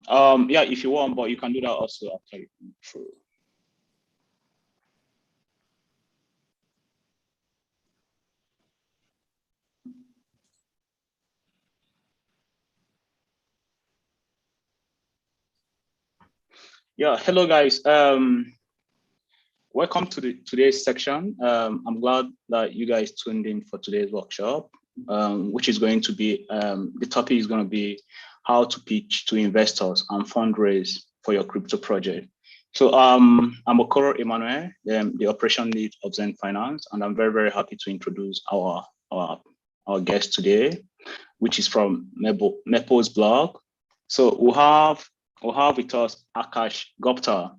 Yeah, if you want, but you can do that also after you come through. Yeah, hello guys. Welcome to today's section. I'm glad that you guys tuned in for today's workshop, which is going to be, the topic is going to be how to pitch to investors and fundraise for your crypto project. So I'm Okoro Emmanuel, the operation lead of Xend Finance, and I'm very, very happy to introduce our guest today, which is from Mapleblock. So we'll have with us Aakash Gupta.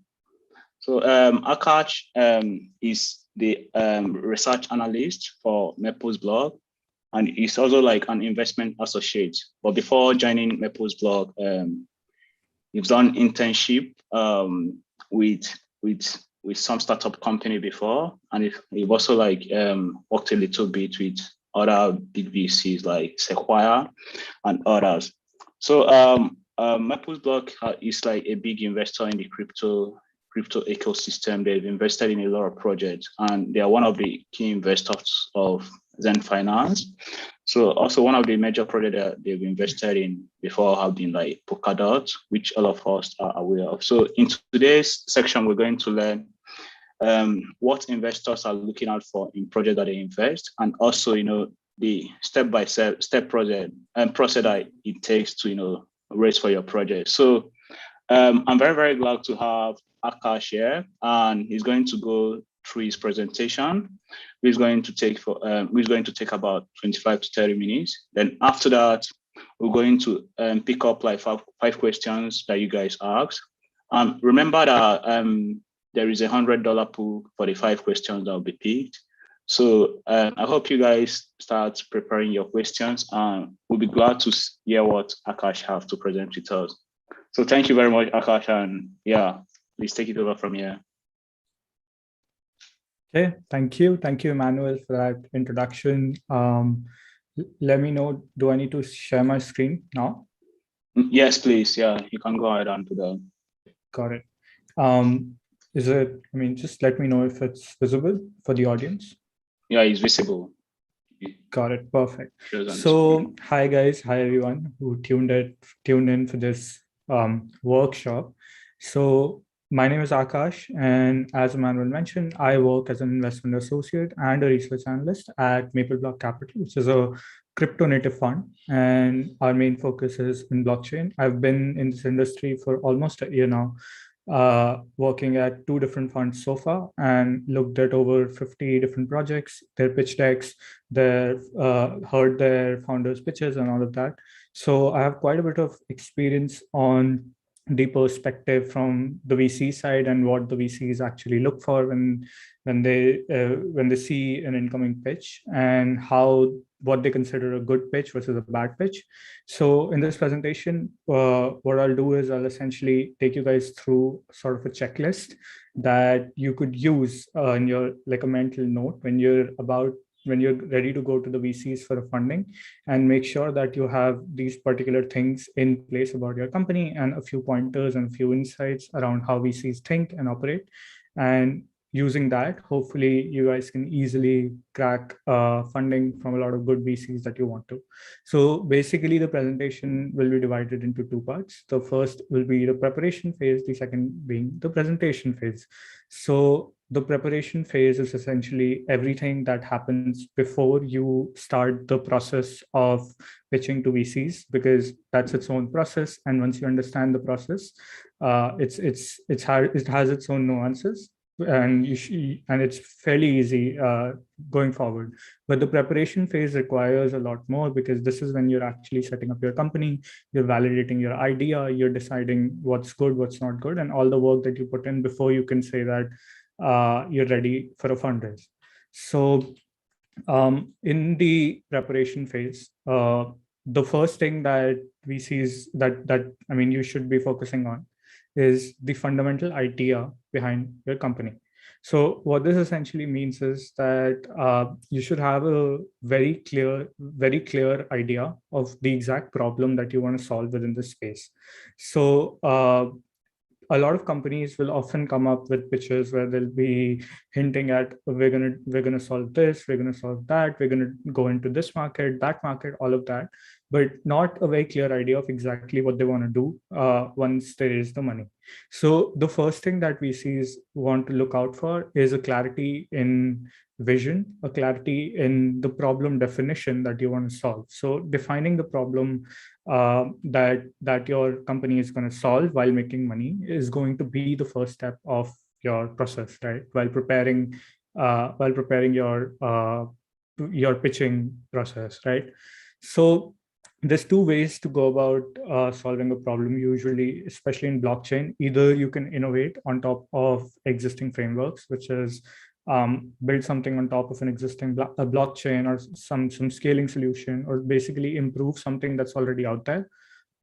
So Aakash is the research analyst for Mapleblock, and he's also like an investment associate. But before joining Mapleblock, he's done internship with some startup company before, and he's also like worked a little bit with other big VCs like Sequoia and others. So Mapleblock is like a big investor in the crypto ecosystem. They've invested in a lot of projects, and they are one of the key investors of Xend Finance. So also one of the major projects that they've invested in before have been like Polkadot, which all of us are aware of. So in today's section, we're going to learn what investors are looking out for in projects that they invest, and also, the step-by-step process that it takes to, raise for your project. So I'm very, very glad to have Aakash here, and he's going to go through his presentation. He's going to take about 25 to 30 minutes. Then after that, we're going to pick up like five questions that you guys asked. Remember that there is $100 pool for the 5 questions that will be picked. So I hope you guys start preparing your questions, and we'll be glad to hear what Aakash have to present with us. So thank you very much, Aakash, and yeah, please take it over from here. Okay, thank you, Emmanuel, for that introduction. Let me know, do I need to share my screen now? Yes, please. Yeah, you can go ahead and do that. Got it. Just let me know if it's visible for the audience. Yeah, it's visible. Got it. Perfect. So hi guys, hi everyone who tuned in for this workshop. So my name is Aakash, and as Emmanuel mentioned, I work as an investment associate and a research analyst at Mapleblock Capital, which is a crypto native fund, and our main focus is in blockchain. I've been in this industry for almost a year now, working at 2 different funds so far, and looked at over 50 different projects, their pitch decks, heard their founders' pitches and all of that. So I have quite a bit of experience on the perspective from the VC side and what the VCs actually look for when they see an incoming pitch, and what they consider a good pitch versus a bad pitch. So in this presentation, what I'll do is I'll essentially take you guys through sort of a checklist that you could use in your, like, a mental note when you're ready to go to the VCs for a funding, and make sure that you have these particular things in place about your company, and a few pointers and a few insights around how VCs think and operate. And using that, hopefully you guys can easily crack funding from a lot of good VCs that you want to. So basically the presentation will be divided into 2 parts. The first will be the preparation phase, the second being the presentation phase. So the preparation phase is essentially everything that happens before you start the process of pitching to VCs, because that's its own process. And once you understand the process, it has its own nuances, and it's fairly easy going forward. But the preparation phase requires a lot more, because this is when you're actually setting up your company, you're validating your idea, you're deciding what's good, what's not good, and all the work that you put in before you can say that you're ready for a fundraise. So in the preparation phase, the first thing that VCs you should be focusing on is the fundamental idea behind your company. So what this essentially means is that you should have a very clear idea of the exact problem that you want to solve within this space. So a lot of companies will often come up with pitches where they'll be hinting at, we're gonna solve this, we're gonna solve that, we're gonna go into this market, that market, all of that, but not a very clear idea of exactly what they want to do once they raise the money. So the first thing that VCs want to look out for is a clarity in vision, a clarity in the problem definition that you want to solve. So defining the problem that your company is going to solve while making money is going to be the first step of your process, right? While preparing your pitching process, right? So there's two ways to go about solving a problem usually, especially in blockchain. Either you can innovate on top of existing frameworks, which is build something on top of an existing blockchain or some scaling solution, or basically improve something that's already out there,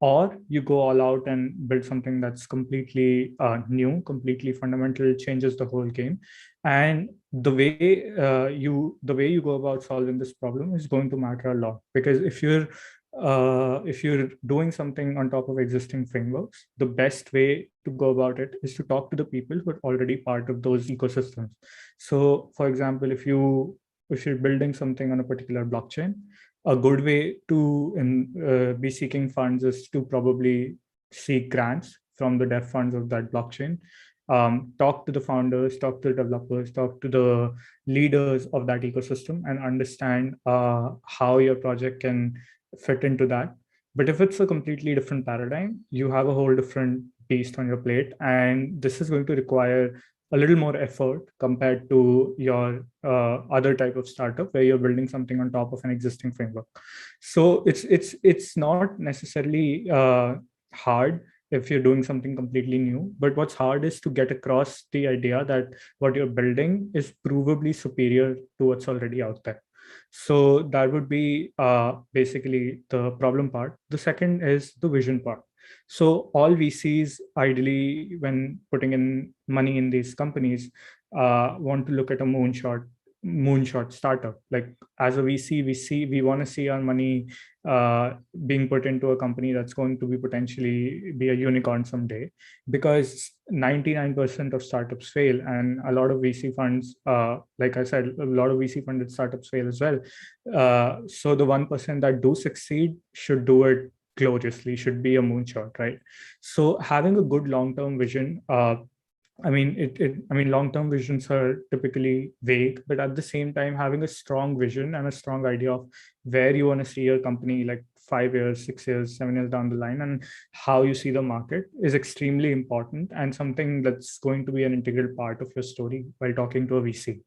or you go all out and build something that's completely new, completely fundamental, changes the whole game. And the way you go about solving this problem is going to matter a lot, because if you're doing something on top of existing frameworks, the best way to go about it is to talk to the people who are already part of those ecosystems. So for example, if you're building something on a particular blockchain, a good way to be seeking funds is to probably seek grants from the dev funds of that blockchain. Talk to the founders, talk to the developers, talk to the leaders of that ecosystem, and understand how your project can fit into that. But if it's a completely different paradigm, you have a whole different beast on your plate, and this is going to require a little more effort compared to your other type of startup where you're building something on top of an existing framework. So it's not necessarily hard if you're doing something completely new, but what's hard is to get across the idea that what you're building is provably superior to what's already out there. So that would be basically the problem part. The second is the vision part. So all VCs, ideally, when putting in money in these companies, want to look at a moonshot startup. Like as a VC, we want to see our money being put into a company that's going to be potentially be a unicorn someday, because 99% of startups fail, and a lot of VC funds, like I said, a lot of VC funded startups fail as well. So the 1% that do succeed should do it gloriously, should be a moonshot, right? So having a good long-term vision, long-term visions are typically vague, but at the same time, having a strong vision and a strong idea of where you want to see your company like 5 years, 6 years, 7 years down the line, and how you see the market is extremely important, and something that's going to be an integral part of your story while talking to a VC.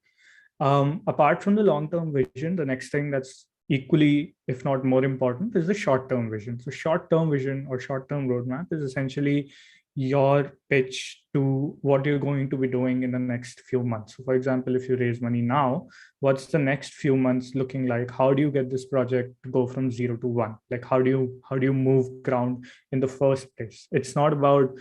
Apart from the long-term vision, the next thing that's equally, if not more important, is the short-term vision. So short-term vision or short-term roadmap is essentially your pitch to what you're going to be doing in the next few months. So for example, if you raise money now, what's the next few months looking like? How do you get this project to go from 0 to 1? Like how do you move ground in the first place? It's not about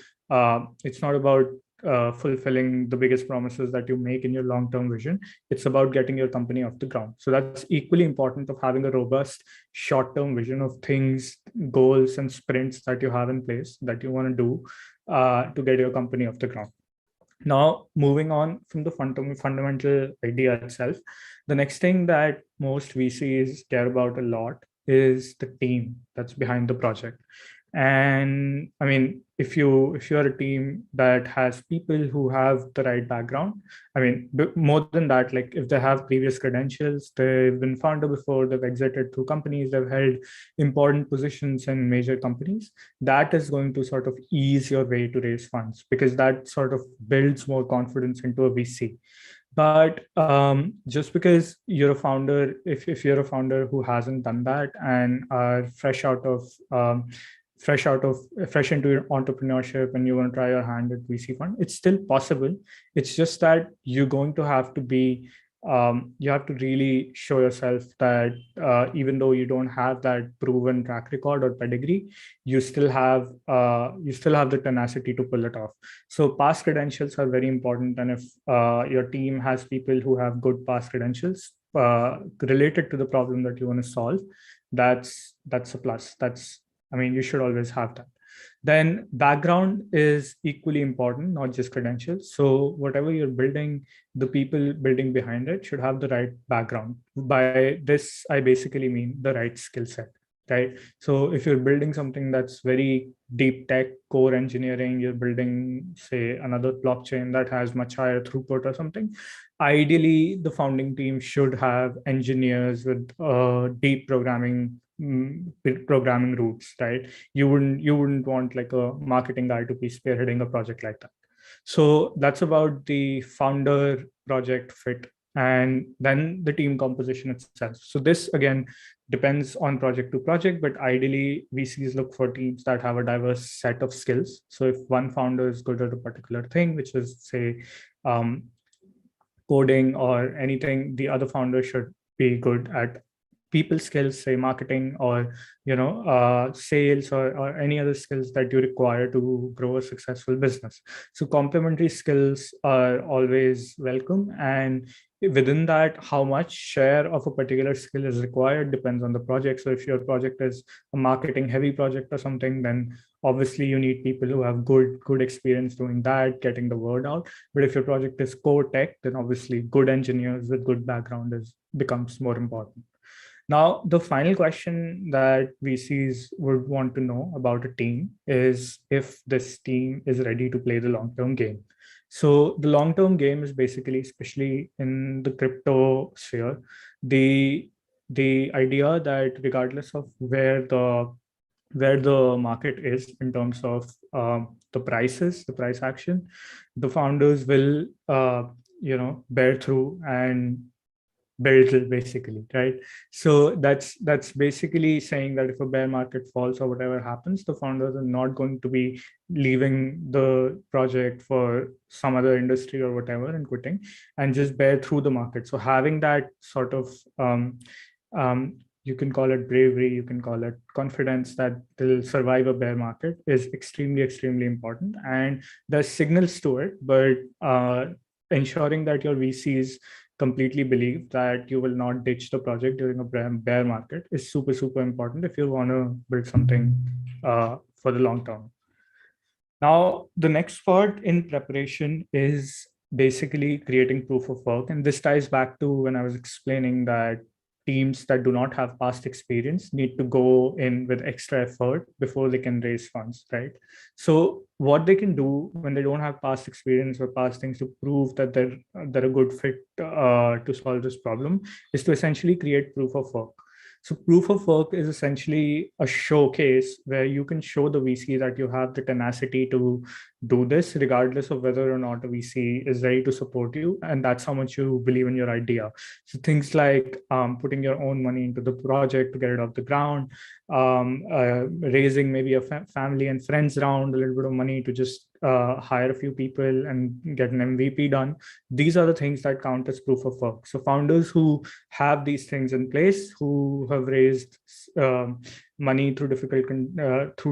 fulfilling the biggest promises that you make in your long-term vision. It's about getting your company off the ground. So that's equally important of having a robust short-term vision of things, goals, and sprints that you have in place that you want to do to get your company off the ground. Now, moving on from the fundamental idea itself, the next thing that most VCs care about a lot is the team that's behind the project. And I mean, if you're a team that has people who have the right background, I mean, more than that, like if they have previous credentials, they've been founder before, they've exited through companies, they've held important positions in major companies, that is going to sort of ease your way to raise funds, because that sort of builds more confidence into a VC. But just because you're a founder, if you're a founder who hasn't done that and are fresh into your entrepreneurship and you want to try your hand at VC fund, it's still possible. It's just that you're going to have to be you have to really show yourself that even though you don't have that proven track record or pedigree, you still have the tenacity to pull it off. So past credentials are very important, and if your team has people who have good past credentials related to the problem that you want to solve, that's a plus. You should always have that. Then background is equally important, not just credentials. So whatever you're building, the people building behind it should have the right background. By this, I basically mean the right skill set, right? So if you're building something that's very deep tech, core engineering, you're building, say, another blockchain that has much higher throughput or something, ideally the founding team should have engineers with deep programming roots, right? You wouldn't want like a marketing guy to be spearheading a project like that. So that's about the founder project fit, and then the team composition itself. So this again depends on project to project, but ideally VCs look for teams that have a diverse set of skills. So if one founder is good at a particular thing, which is, say, coding or anything, the other founder should be good at people skills, say marketing or sales, or any other skills that you require to grow a successful business. So complementary skills are always welcome, and within that, how much share of a particular skill is required depends on the project. So if your project is a marketing heavy project or something, then obviously you need people who have good experience doing that, getting the word out. But if your project is core tech, then obviously good engineers with good background becomes more important. Now, the final question that VCs would want to know about a team is if this team is ready to play the long-term game. So the long-term game is basically, especially in the crypto sphere, the idea that regardless of where the market is in terms of the price action, the founders will bear through and build basically, right? So that's basically saying that if a bear market falls or whatever happens, the founders are not going to be leaving the project for some other industry or whatever and quitting, and just bear through the market. So having that sort of you can call it bravery, you can call it confidence that they'll survive a bear market, is extremely important. And there's signals to it, but ensuring that your VCs completely believe that you will not ditch the project during a bear market is super important if you want to build something for the long term. Now, the next part in preparation is basically creating proof of work. And this ties back to when I was explaining that teams that do not have past experience need to go in with extra effort before they can raise funds, right? So what they can do when they don't have past experience or past things to prove that they're a good fit to solve this problem is to essentially create proof of work. So proof of work is essentially a showcase where you can show the VC that you have the tenacity to do this, regardless of whether or not a VC is ready to support you. And that's how much you believe in your idea. So things like putting your own money into the project to get it off the ground, raising maybe a family and friends round, a little bit of money to just hire a few people and get an MVP done. These are the things that count as proof of work. So founders who have these things in place, who have raised money through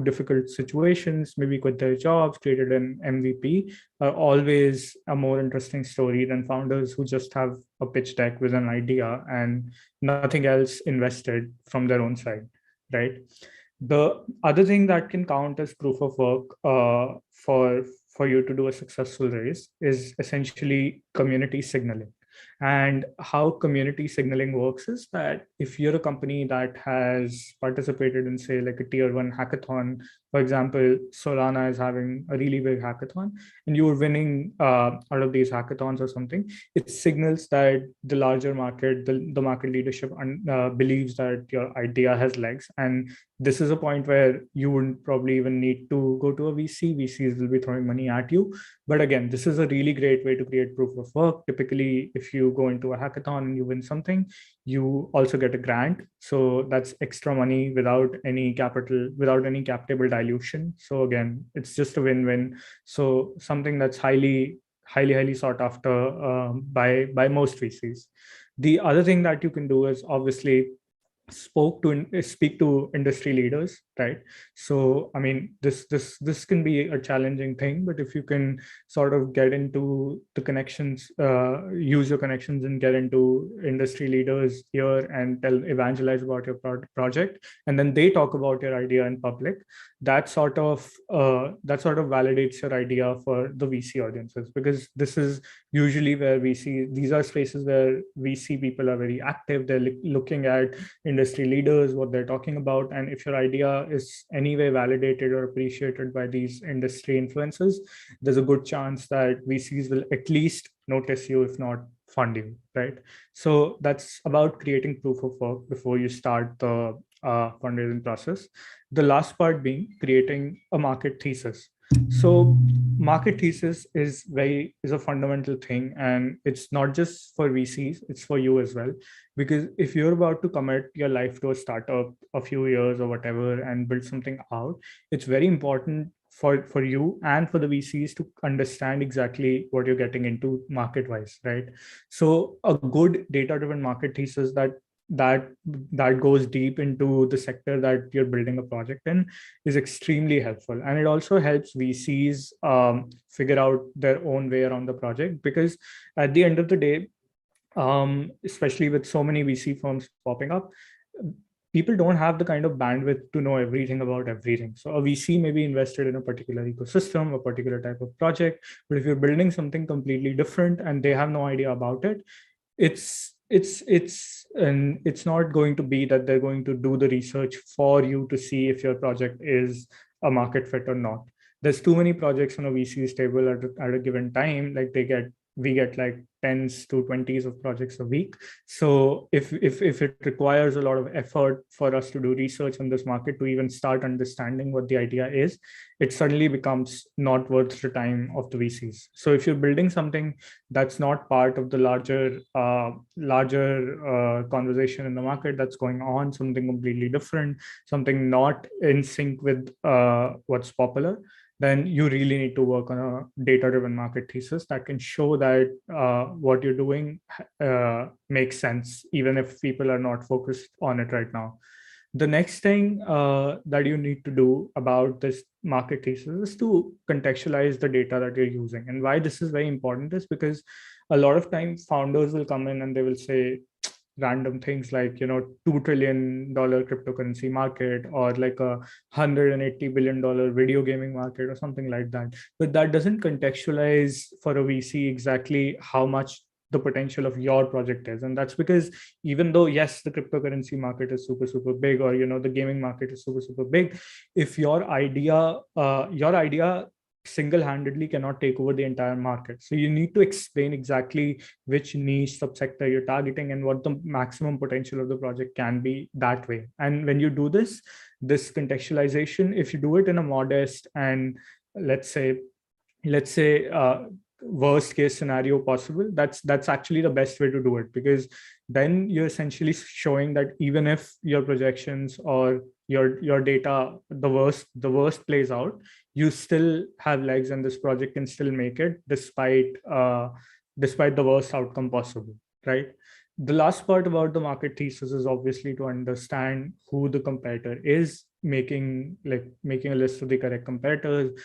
difficult situations, maybe quit their jobs, created an MVP, are always a more interesting story than founders who just have a pitch deck with an idea and nothing else invested from their own side, right? The other thing that can count as proof of work for you to do a successful raise is essentially community signaling. And how community signaling works is that if you're a company that has participated in, say, like a tier 1 hackathon, for example, Solana is having a really big hackathon, and you're winning out of these hackathons or something, it signals that the larger market, the market leadership believes that your idea has legs. And this is a point where you wouldn't probably even need to go to a VC. VCs will be throwing money at you. But again, this is a really great way to create proof of work. Typically, if you go into a hackathon and you win something, you also get a grant. So that's extra money without any cap table dilution. So again, it's just a win-win. So something that's highly highly sought after by most VCs. The other thing that you can do is obviously speak to industry leaders, right? So I mean, this can be a challenging thing, but if you can sort of get into the connections, use your connections and get into industry leaders here and evangelize about your project, and then they talk about your idea in public, that sort of validates your idea for the VC audiences, because this is usually where these are spaces where VC people are very active. They're looking at industry leaders, what they're talking about. And if your idea is anyway validated or appreciated by these industry influencers, there's a good chance that VCs will at least notice you, if not fund you, right? So that's about creating proof of work before you start the fundraising process. The last part being creating a market thesis. So market thesis is a fundamental thing, and it's not just for VCs, it's for you as well. Because if you're about to commit your life to a startup, a few years or whatever, and build something out, it's very important for you and for the VCs to understand exactly what you're getting into market wise, right? So a good data driven market thesis that that goes deep into the sector that you're building a project in is extremely helpful. And it also helps VCs figure out their own way around the project, because at the end of the day, especially with so many VC firms popping up, people don't have the kind of bandwidth to know everything about everything. So a VC may be invested in a particular ecosystem, a particular type of project, but if you're building something completely different and they have no idea about it, it's not going to be that they're going to do the research for you to see if your project is a market fit or not. There's too many projects on a VC's table at a given time. Like we get like tens to 20s of projects a week. So if it requires a lot of effort for us to do research on this market to even start understanding what the idea is, it suddenly becomes not worth the time of the VCs. So if you're building something that's not part of the larger conversation in the market that's going on, something completely different, something not in sync with what's popular, then you really need to work on a data-driven market thesis that can show that what you're doing makes sense, even if people are not focused on it right now. The next thing that you need to do about this market thesis is to contextualize the data that you're using. And why this is very important is because a lot of times founders will come in and they will say random things like, $2 trillion cryptocurrency market, or like a $180 billion video gaming market or something like that. But that doesn't contextualize for a VC exactly how much the potential of your project is. And that's because even though, yes, the cryptocurrency market is super big, or the gaming market is super big, if your idea single-handedly cannot take over the entire market. So you need to explain exactly which niche subsector you're targeting and what the maximum potential of the project can be that way. And when you do this contextualization, if you do it in a modest and let's say worst case scenario possible, that's actually the best way to do it, because then you're essentially showing that even if your projections or your data, the worst plays out, you still have legs and this project can still make it despite the worst outcome possible, right? The last part about the market thesis is obviously to understand who the competitor is, making a list of the correct competitors,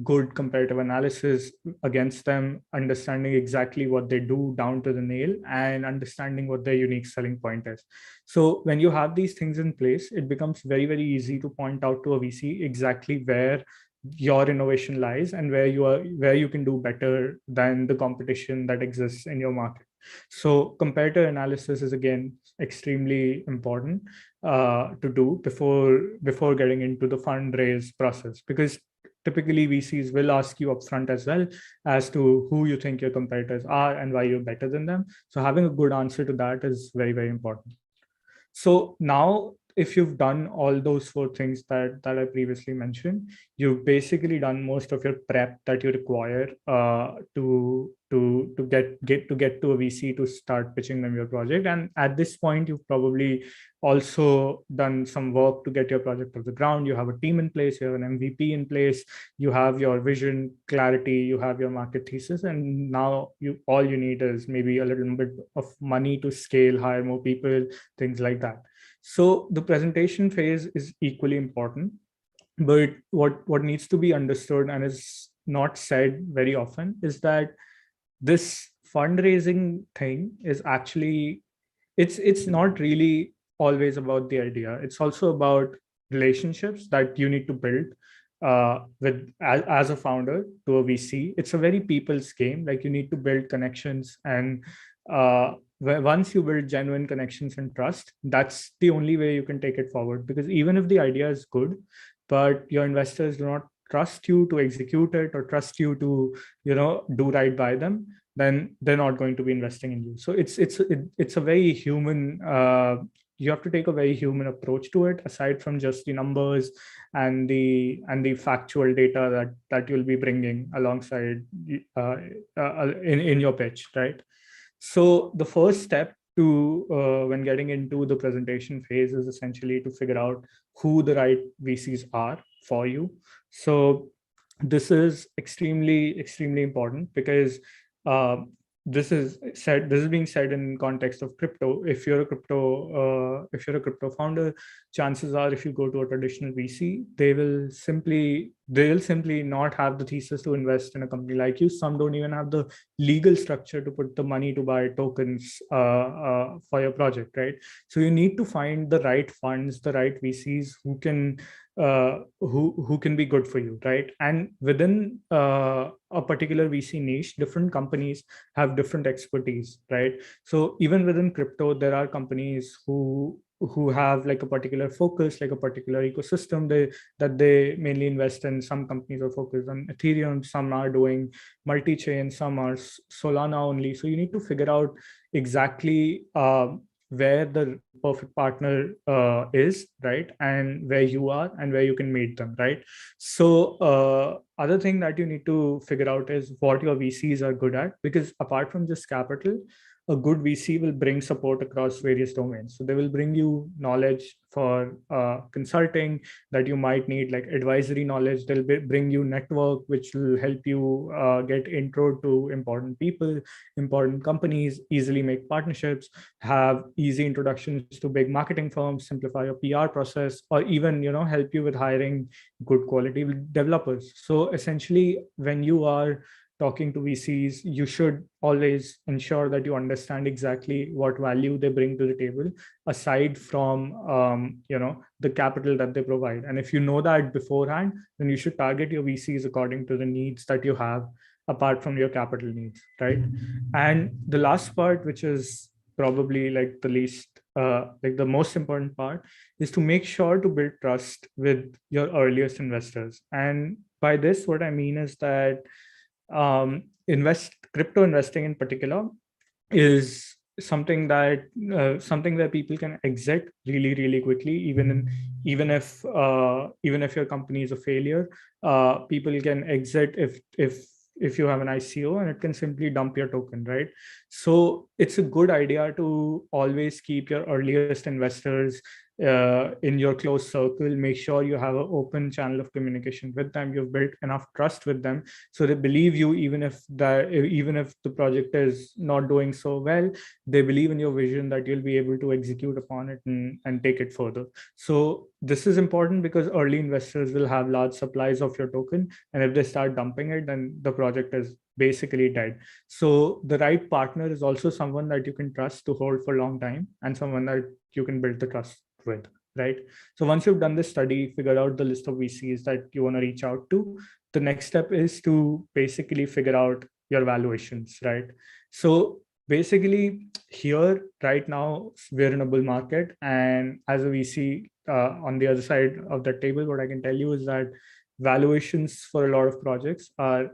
good comparative analysis against them, understanding exactly what they do down to the nail, and understanding what their unique selling point is. So when you have these things in place, it becomes very easy to point out to a VC exactly where your innovation lies and where you can do better than the competition that exists in your market. So comparator analysis is again extremely important to do before getting into the fundraise process, because typically VCs will ask you upfront as well as to who you think your competitors are and why you're better than them. So having a good answer to that is very important. So now if you've done all those 4 things that I previously mentioned, you've basically done most of your prep that you require to get to a VC to start pitching them your project. And at this point, you've probably also done some work to get your project off the ground. You have a team in place, you have an MVP in place, you have your vision clarity, you have your market thesis, and now all you need is maybe a little bit of money to scale, hire more people, things like that. So the presentation phase is equally important, but what needs to be understood and is not said very often is that this fundraising thing is actually, it's not really always about the idea. It's also about relationships that you need to build with as a founder to a VC. It's a very people's game. Like, you need to build connections, and once you build genuine connections and trust, that's the only way you can take it forward. Because even if the idea is good, but your investors do not trust you to execute it or trust you to do right by them, then they're not going to be investing in you. So it's a very human, you have to take a very human approach to it, aside from just the numbers and the factual data that you'll be bringing alongside in your pitch, right? So the first step to when getting into the presentation phase is essentially to figure out who the right VCs are for you. So this is extremely important, because this is being said in context of crypto. If you're a crypto founder, chances are, if you go to a traditional VC, they will simply not have the thesis to invest in a company like you. Some don't even have the legal structure to put the money to buy tokens for your project, right? So you need to find the right funds, the right VCs who can be good for you, right? And within a particular VC niche, different companies have different expertise, right? So even within crypto, there are companies who have like a particular focus, like a particular ecosystem that they mainly invest in. Some companies are focused on Ethereum, some are doing multi-chain, some are Solana only. So you need to figure out exactly where the perfect partner is, right? And where you are and where you can meet them, right? So other thing that you need to figure out is what your VCs are good at, because apart from just capital, a good VC will bring support across various domains. So they will bring you knowledge for consulting that you might need, like advisory knowledge. They'll bring you network, which will help you get intro to important people, important companies, easily make partnerships, have easy introductions to big marketing firms, simplify your PR process, or even help you with hiring good quality developers. So essentially, when you are talking to VCs, you should always ensure that you understand exactly what value they bring to the table, aside from the capital that they provide. And if you know that beforehand, then you should target your VCs according to the needs that you have, apart from your capital needs, right? And the last part, which is probably like the least like the most important part, is to make sure to build trust with your earliest investors. And by this, what I mean is that crypto investing in particular is something where people can exit really quickly, even if your company is a failure. People can exit if you have an ICO, and it can simply dump your token, right? So it's a good idea to always keep your earliest investors in your close circle. Make sure you have an open channel of communication with them. You've built enough trust with them so they believe you, even if the project is not doing so well. They believe in your vision that you'll be able to execute upon it and take it further. So this is important because early investors will have large supplies of your token, and if they start dumping it, then the project is basically dead. So the right partner is also someone that you can trust to hold for a long time, and someone that you can build the trust with, right? So once you've done this study, figure out the list of VCs that you want to reach out to, the next step is to basically figure out your valuations, right? So basically, here right now we're in a bull market, and as a VC on the other side of the table, what I can tell you is that valuations for a lot of projects are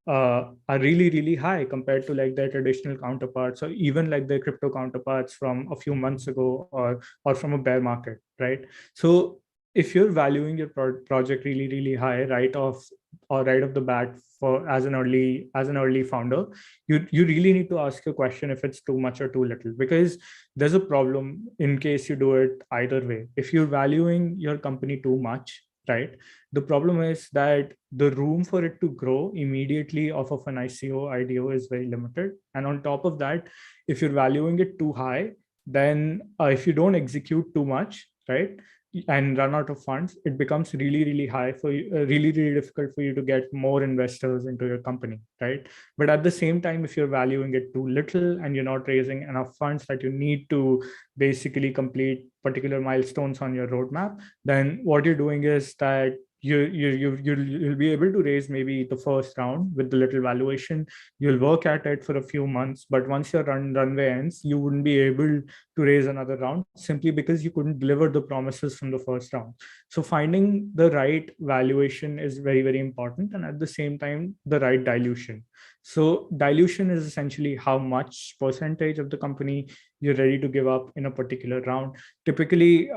are really, really high compared to like their traditional counterparts, or even like their crypto counterparts from a few months ago, or from a bear market, right? So if you're valuing your project really, really high right off the bat for as an early founder, you really need to ask a question if it's too much or too little, because there's a problem in case you do it either way. If you're valuing your company too much, right, the problem is that the room for it to grow immediately off of an ICO is very limited. And on top of that, if you're valuing it too high, then if you don't execute too much, right, and run out of funds, it becomes really, really high for you, really, really difficult for you to get more investors into your company, right? But at the same time, if you're valuing it too little and you're not raising enough funds that you need to basically complete particular milestones on your roadmap, then what you're doing is that you'll be able to raise maybe the first round with the little valuation. You'll work at it for a few months, but once your runway ends, you wouldn't be able to raise another round simply because you couldn't deliver the promises from the first round. So finding the right valuation is very, very important, and at the same time, the right dilution. So dilution is essentially how much percentage of the company you're ready to give up in a particular round. Typically,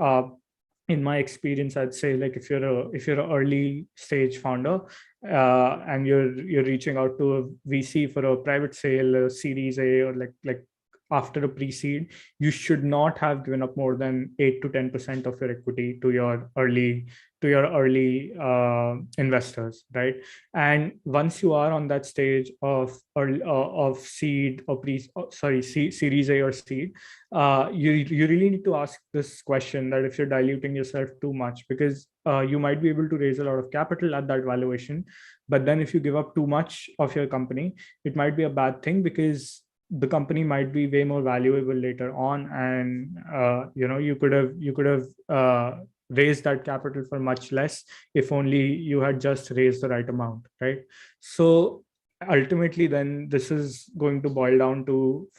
in my experience, I'd say like if you're an early stage founder, and you're reaching out to a VC for a private sale, a Series A, or like after a pre-seed, you should not have given up more than 8 to 10% of your equity to your early investors, right? And once you are on that stage of seed or Series A or seed, you really need to ask this question, that if you're diluting yourself too much, because you might be able to raise a lot of capital at that valuation, but then if you give up too much of your company, it might be a bad thing, because the company might be way more valuable later on, and you could have raised that capital for much less if only you had just raised the right amount, right? So ultimately, then this is going to boil down to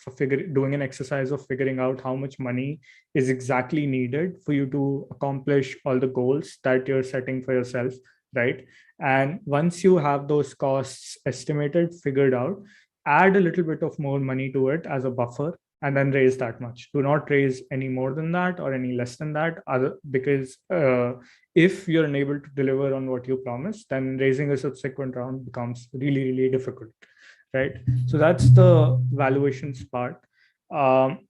doing an exercise of figuring out how much money is exactly needed for you to accomplish all the goals that you're setting for yourself, right? And once you have those costs estimated, figured out, add a little bit of more money to it as a buffer, and then raise that much. Do not raise any more than that or any less than that, because if you're unable to deliver on what you promised, then raising a subsequent round becomes really, really difficult, right? So that's the valuations part.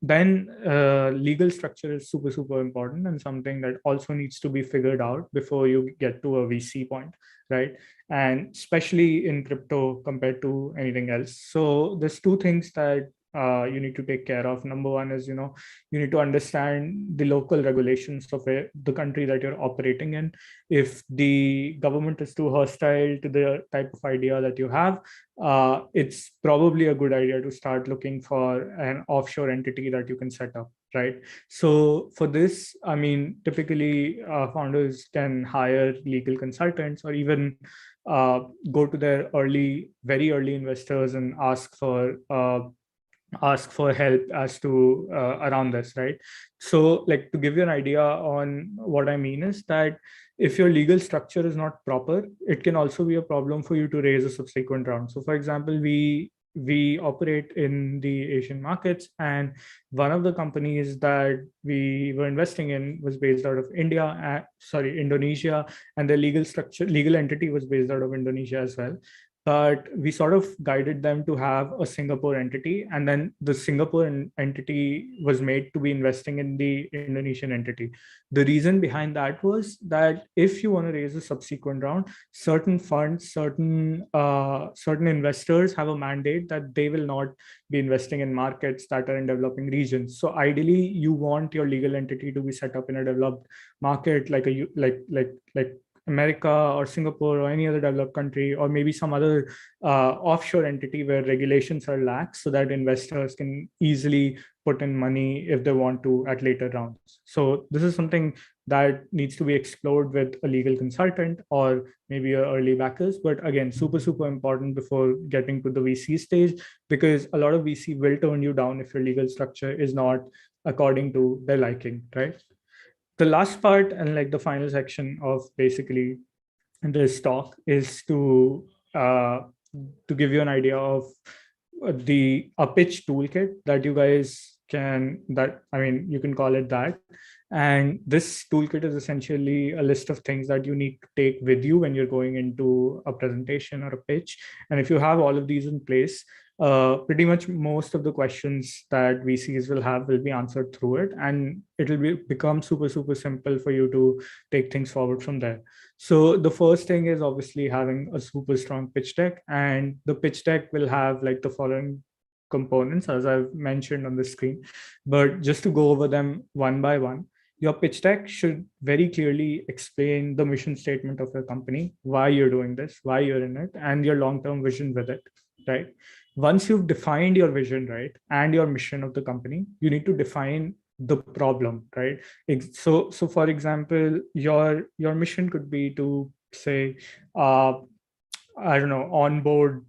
Then legal structure is super, super important, and something that also needs to be figured out before you get to a VC point, right? And especially in crypto compared to anything else. So there's two things that you need to take care of. Number one is, you need to understand the local regulations of the country that you're operating in. If the government is too hostile to the type of idea that you have, it's probably a good idea to start looking for an offshore entity that you can set up, right? So for this, I mean, typically founders can hire legal consultants, or even go to their very early investors and ask for help as to around this, right? So like, to give you an idea on what I mean is that if your legal structure is not proper, it can also be a problem for you to raise a subsequent round. So for example, we operate in the Asian markets, and one of the companies that we were investing in was based out of Indonesia, and the legal entity was based out of Indonesia as well. But we sort of guided them to have a Singapore entity, and then the Singapore entity was made to be investing in the Indonesian entity. The reason behind that was that if you want to raise a subsequent round, certain funds, certain investors have a mandate that they will not be investing in markets that are in developing regions. So ideally, you want your legal entity to be set up in a developed market, like America or Singapore or any other developed country, or maybe some other offshore entity where regulations are lax, so that investors can easily put in money if they want to at later rounds. So this is something that needs to be explored with a legal consultant or maybe your early backers. But again, super, super important before getting to the VC stage, because a lot of VC will turn you down if your legal structure is not according to their liking, right? The last part, and like the final section of basically this talk, is to to give you an idea of a pitch toolkit that you guys you can call it that. And this toolkit is essentially a list of things that you need to take with you when you're going into a presentation or a pitch. And if you have all of these in place, pretty much most of the questions that VCs will have will be answered through it, and it will become super, super simple for you to take things forward from there. So the first thing is obviously having a super strong pitch deck, and the pitch deck will have like the following components as I've mentioned on the screen. But just to go over them one by one, your pitch deck should very clearly explain the mission statement of your company, why you're doing this, why you're in it, and your long-term vision with it, right? Once you've defined your vision, right, and your mission of the company, you need to define the problem, right? So for example, your mission could be to say, I don't know, onboard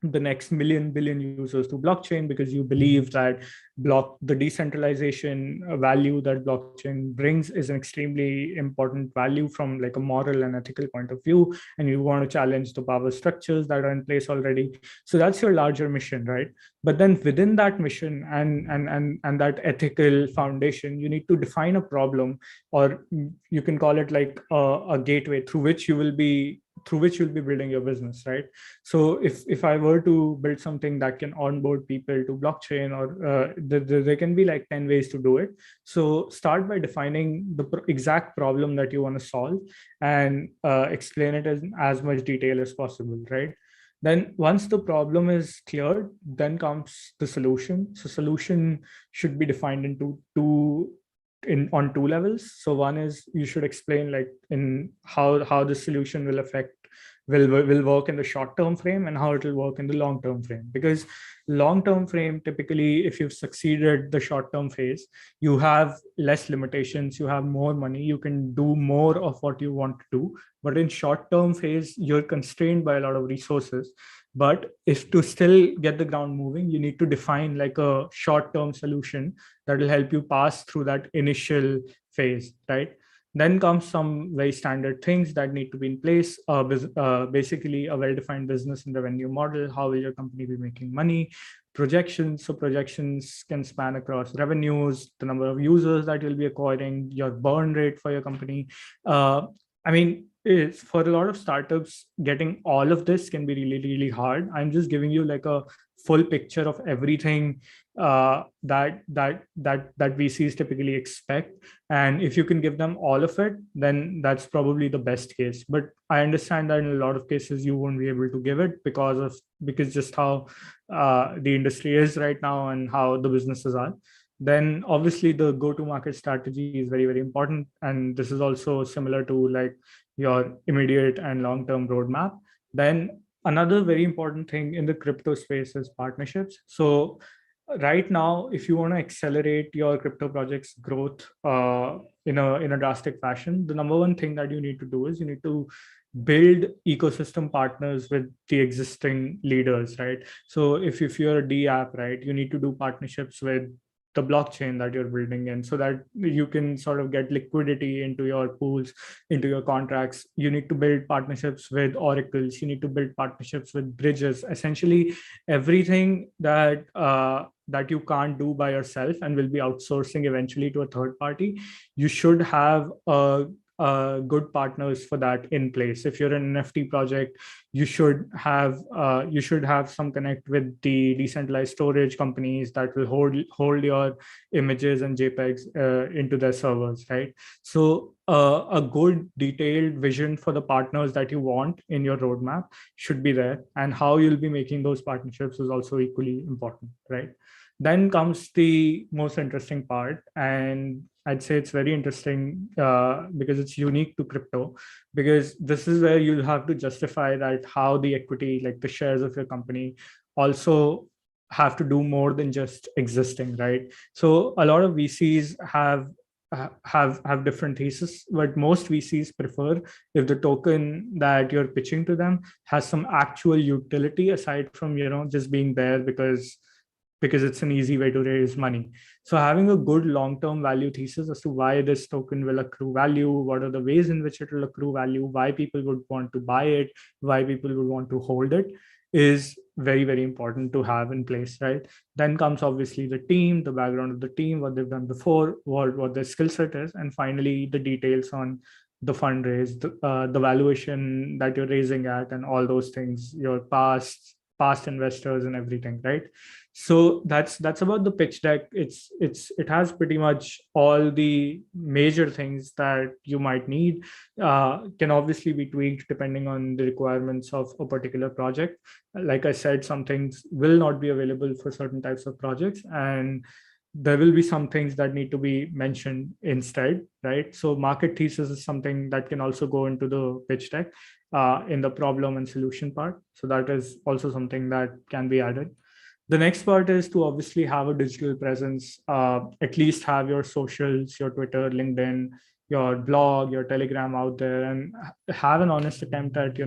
the next million billion users to blockchain, because you believe that the decentralization value that blockchain brings is an extremely important value from like a moral and ethical point of view, and you want to challenge the power structures that are in place already. So that's your larger mission, right? But then within that mission and that ethical foundation, you need to define a problem, or you can call it like a gateway through which you'll be building your business, right? So if I were to build something that can onboard people to blockchain, or there can be like 10 ways to do it. So start by defining the exact problem that you want to solve, and explain it in as much detail as possible, right? Then once the problem is cleared, then comes the solution. So solution should be defined into on two levels. So one is you should explain like in how the solution will work in the short term frame, and how it will work in the long term frame. Because long term frame, typically if you've succeeded the short term phase, you have less limitations, you have more money, you can do more of what you want to do. But in short term phase, you're constrained by a lot of resources. But if to still get the ground moving, you need to define like a short term solution that will help you pass through that initial phase, right? Then comes some very standard things that need to be in place. Basically, a well-defined business and revenue model. How will your company be making money? Projections. So projections can span across revenues, the number of users that you'll be acquiring, your burn rate for your company. I mean, for a lot of startups, getting all of this can be really, really hard. I'm just giving you like a full picture of everything that VCs typically expect. And if you can give them all of it, then that's probably the best case. But I understand that in a lot of cases you won't be able to give it because just how the industry is right now and how the businesses are. Then obviously the go-to-market strategy is very, very important. And this is also similar to like your immediate and long-term roadmap. Then another very important thing in the crypto space is partnerships. So right now, if you want to accelerate your crypto project's growth in a drastic fashion, the number one thing that you need to do is you need to build ecosystem partners with the existing leaders, right? So if you're a D app, right, you need to do partnerships with the blockchain that you're building in, so that you can sort of get liquidity into your pools, into your contracts. You need to build partnerships with oracles, you need to build partnerships with bridges, essentially everything that that you can't do by yourself and will be outsourcing eventually to a third party. You should have good partners for that in place. If you're an NFT project, you should have some connect with the decentralized storage companies that will hold your images and JPEGs into their servers, right? So a good detailed vision for the partners that you want in your roadmap should be there, and how you'll be making those partnerships is also equally important, right? Then comes the most interesting part, and I'd say it's very interesting because it's unique to crypto, because this is where you'll have to justify that how the equity, like the shares of your company, also have to do more than just existing, right? So a lot of VCs have different theses, but most VCs prefer if the token that you're pitching to them has some actual utility aside from just being there because it's an easy way to raise money. So having a good long-term value thesis as to why this token will accrue value, what are the ways in which it will accrue value, why people would want to buy it, why people would want to hold it, is very, very important to have in place, right? Then comes obviously the team, the background of the team, what they've done before, what their skill set is, and finally the details on the fundraise, the valuation that you're raising at, and all those things, your past investors and everything, right? So that's about the pitch deck. It has pretty much all the major things that you might need. Can obviously be tweaked depending on the requirements of a particular project. Like I said, some things will not be available for certain types of projects, and there will be some things that need to be mentioned instead, right? So market thesis is something that can also go into the pitch deck in the problem and solution part. So that is also something that can be added. The next part is to obviously have a digital presence, at least have your socials, your Twitter, LinkedIn, your blog, your Telegram out there, and have an honest attempt at,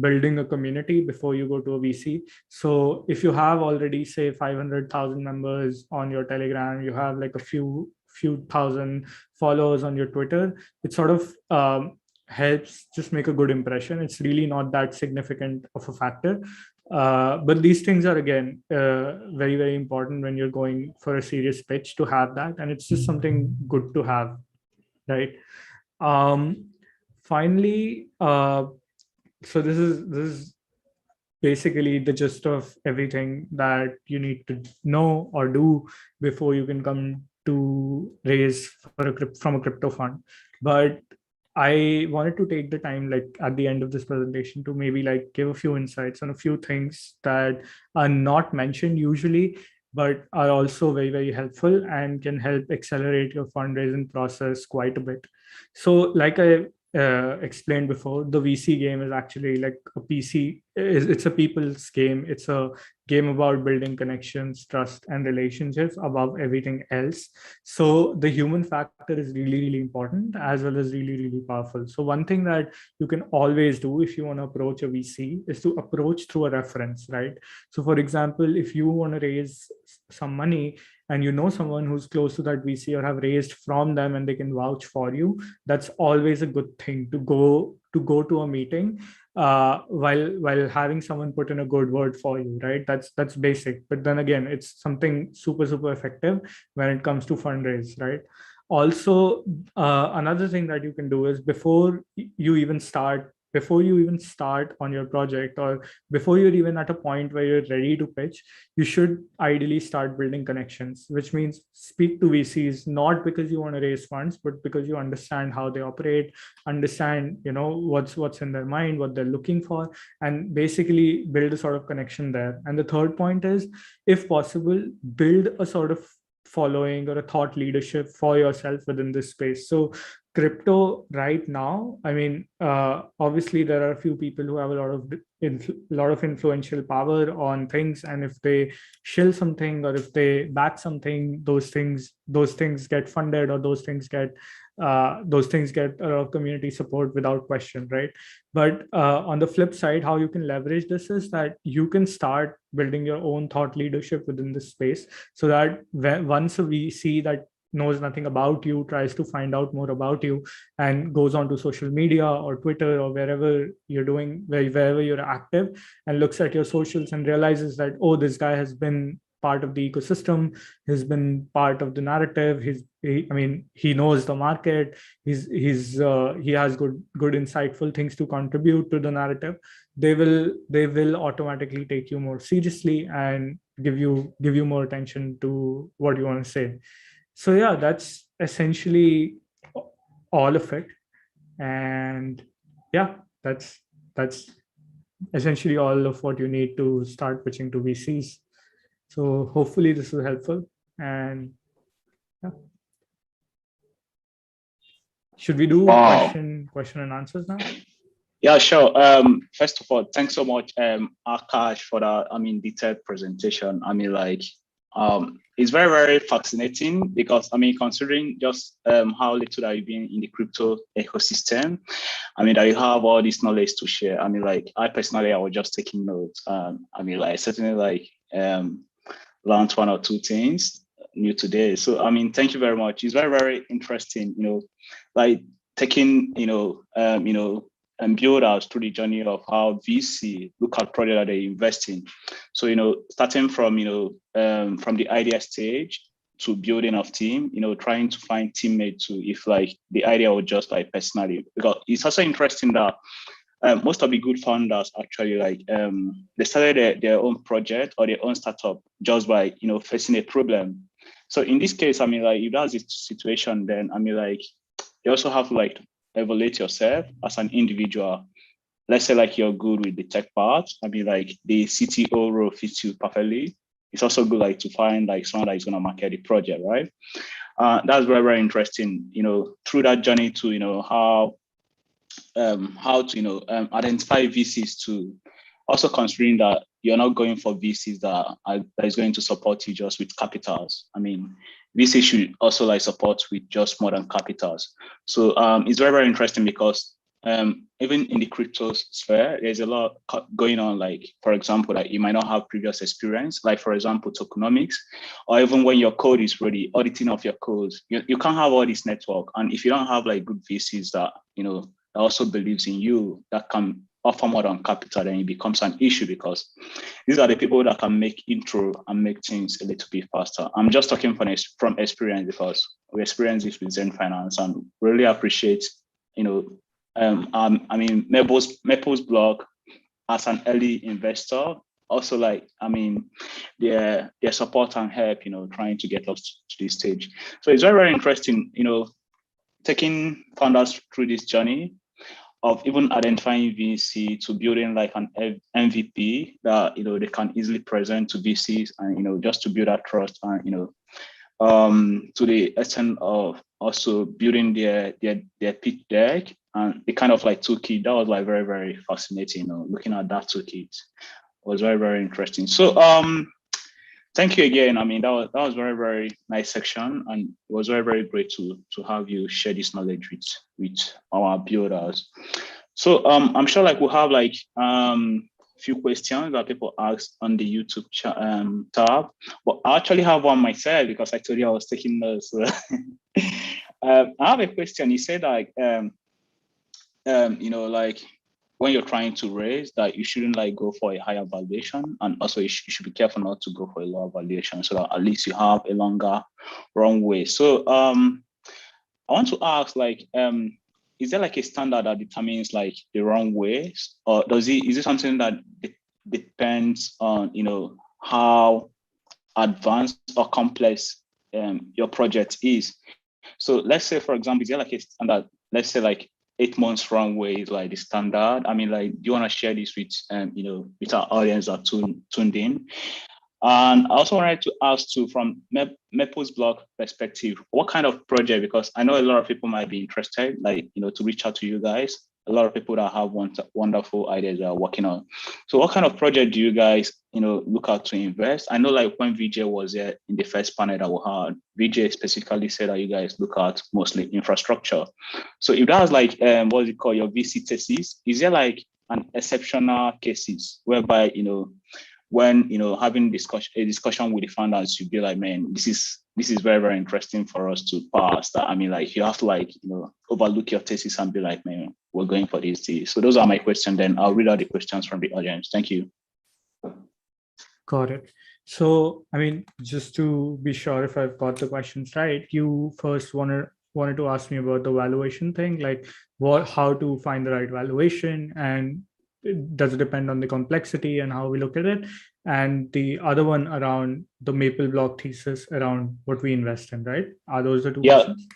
building a community before you go to a VC. So if you have already, say, 500,000 members on your Telegram, you have like a few thousand followers on your Twitter, it sort of helps just make a good impression. It's really not that significant of a factor. But these things are, again, very, very important when you're going for a serious pitch to have that. And it's just something good to have, right? Finally, so this is basically the gist of everything that you need to know or do before you can come to raise from a crypto fund. But I wanted to take the time, like at the end of this presentation, to maybe like give a few insights on a few things that are not mentioned usually, but are also very, very helpful and can help accelerate your fundraising process quite a bit. So like I explained before, the VC game is actually like a PC. It's a people's game. It's a game about building connections, trust, and relationships above everything else. So the human factor is really, really important, as well as really, really powerful. So one thing that you can always do if you want to approach a VC is to approach through a reference, right? So for example, if you want to raise some money and you know someone who's close to that VC or have raised from them and they can vouch for you, that's always a good thing to go to a meeting while having someone put in a good word for you, right? That's basic. But then again, it's something super, super effective when it comes to fundraise, right? Also, another thing that you can do is before you even start on your project, or before you're even at a point where you're ready to pitch, you should ideally start building connections, which means speak to VCs, not because you want to raise funds, but because you understand how they operate, understand, what's in their mind, what they're looking for, and basically build a sort of connection there. And the third point is, if possible, build a sort of following or a thought leadership for yourself within this space. So crypto right now, I mean, obviously there are a few people who have a lot of influential power on things, and if they shill something or if they back something, those things get funded, or those things get a lot of community support without question, right? But on the flip side, how you can leverage this is that you can start building your own thought leadership within this space, so that once we see that knows nothing about you, tries to find out more about you, and goes on to social media or Twitter or wherever you're active, and looks at your socials and realizes that, oh, this guy has been part of the ecosystem, has been part of the narrative. He knows the market. He has good insightful things to contribute to the narrative. They will automatically take you more seriously and give you more attention to what you want to say. So yeah, that's essentially all of it. And yeah, that's essentially all of what you need to start pitching to VCs. So hopefully this was helpful. And yeah. Should we do question and answers now? Yeah, sure. First of all, thanks so much, Aakash, for that, detailed presentation. It's very, very fascinating because, considering just how little that you've been in the crypto ecosystem, that you have all this knowledge to share. I personally, I was just taking notes. Certainly learned one or two things new today. So, thank you very much. It's very, very interesting, taking, builders through the journey of how VC look at project that they invest in. So, starting from, from the idea stage to building of team, trying to find teammates to, if like the idea was just like personally, because it's also interesting that most of the good founders actually they started their own project or their own startup just by, facing a problem. So in this case, I mean, like if that's the situation, then I mean, like you also have to like evaluate yourself as an individual. Let's say like you're good with the tech part. I mean, like the CTO role fits you perfectly. It's also good like to find like someone that is going to market the project, right? That's very, very interesting, through that journey to, how to, identify VCs to also considering that you're not going for VCs that is going to support you just with capitals. I mean, VC should also like support with just more than capitals. So it's very, very interesting because even in the crypto sphere, there's a lot going on. Like, for example, like you might not have previous experience, like for example, tokenomics, or even when your code is ready, auditing of your codes, you can't have all this network. And if you don't have like good VCs that, that also believes in you, that can offer more than capital, then it becomes an issue because these are the people that can make intro and make things a little bit faster. I'm just talking from experience because we experienced this with Xend Finance and really appreciate, I mean, Mapleblock as an early investor, also like, I mean, their support and help, trying to get us to this stage. So it's very, very interesting, taking founders through this journey of even identifying VC to building like an MVP that, they can easily present to VCs and, just to build that trust and, to the extent of also building their pitch deck and the kind of like toolkit that was like very, very fascinating. Looking at that toolkit was very, very interesting. So thank you again. I mean, that was very, very nice section, and it was very, very great to have you share this knowledge with our builders. So I'm sure like we'll have like few questions that people ask on the YouTube tab, but I actually have one myself because I told you I was taking notes. So I have a question. You said like like when you're trying to raise, that you shouldn't like go for a higher valuation, and also you should be careful not to go for a lower valuation so that at least you have a longer runway. So I want to ask like is there like a standard that determines like the runway, or is it something that depends on how advanced or complex your project is? So let's say, for example, is there like a standard, let's say like 8 months runway is like the standard? I mean, like, do you want to share this with with our audience that tuned in? And I also wanted to ask too, from Mapleblock perspective, what kind of project, because I know a lot of people might be interested, like, to reach out to you guys, a lot of people that have wonderful ideas that are working on. So what kind of project do you guys, look out to invest? I know like when VJ was there in the first panel that we had, VJ specifically said that you guys look at mostly infrastructure. So if that was like, what is it called, your VC thesis, is there like an exceptional cases whereby, when having a discussion with the founders, you'd be like, man, this is very, very interesting for us to pass. That, I mean, like, you have to like overlook your thesis and be like, man, we're going for this. So those are my questions. Then I'll read out the questions from the audience. Thank you. Got it. So I mean, just to be sure if I've got the questions right, you first wanted to ask me about the valuation thing, like how to find the right valuation, and does it depend on the complexity and how we look at it? And the other one around the Mapleblock thesis around what we invest in, right? Are those the two questions?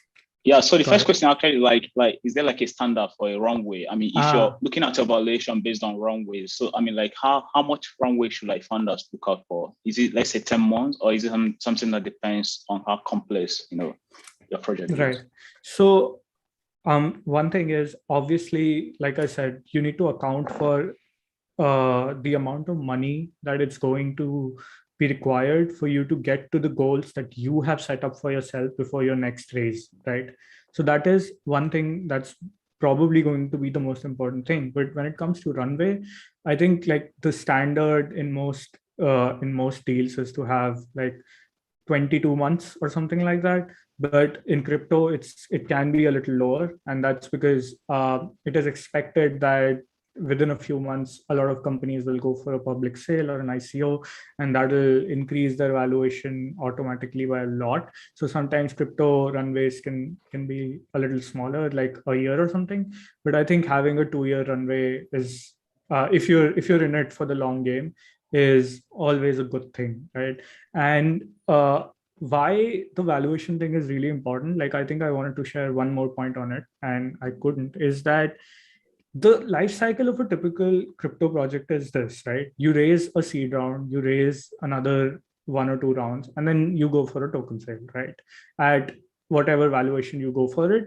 Yeah. So the first question actually, like, is there like a standard for a runway? I mean, if you're looking at a valuation based on runways, so I mean, like, how much runway should like founders look out for? Is it, let's say, 10 months, or is it something that depends on how complex your project is? Right. So one thing is, obviously, like I said, you need to account for the amount of money that it's going to be required for you to get to the goals that you have set up for yourself before your next raise, right? So that is one thing that's probably going to be the most important thing. But when it comes to runway, I think like the standard in most deals is to have like 22 months or something like that. But in crypto, it can be a little lower, and that's because it is expected that within a few months, a lot of companies will go for a public sale or an ICO, and that will increase their valuation automatically by a lot. So sometimes crypto runways can be a little smaller, like a year or something. But I think having a 2-year runway is, if you're in it for the long game, is always a good thing, right? And why the valuation thing is really important, like I think I wanted to share one more point on it and I couldn't, is that the life cycle of a typical crypto project is this, right? You raise a seed round, you raise another 1 or 2 rounds, and then you go for a token sale, right? At whatever valuation you go for it.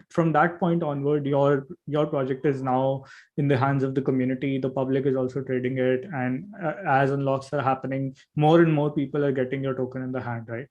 From that point onward, your project is now in the hands of the community. The public is also trading it, and as unlocks are happening, more and more people are getting your token in the hand, right?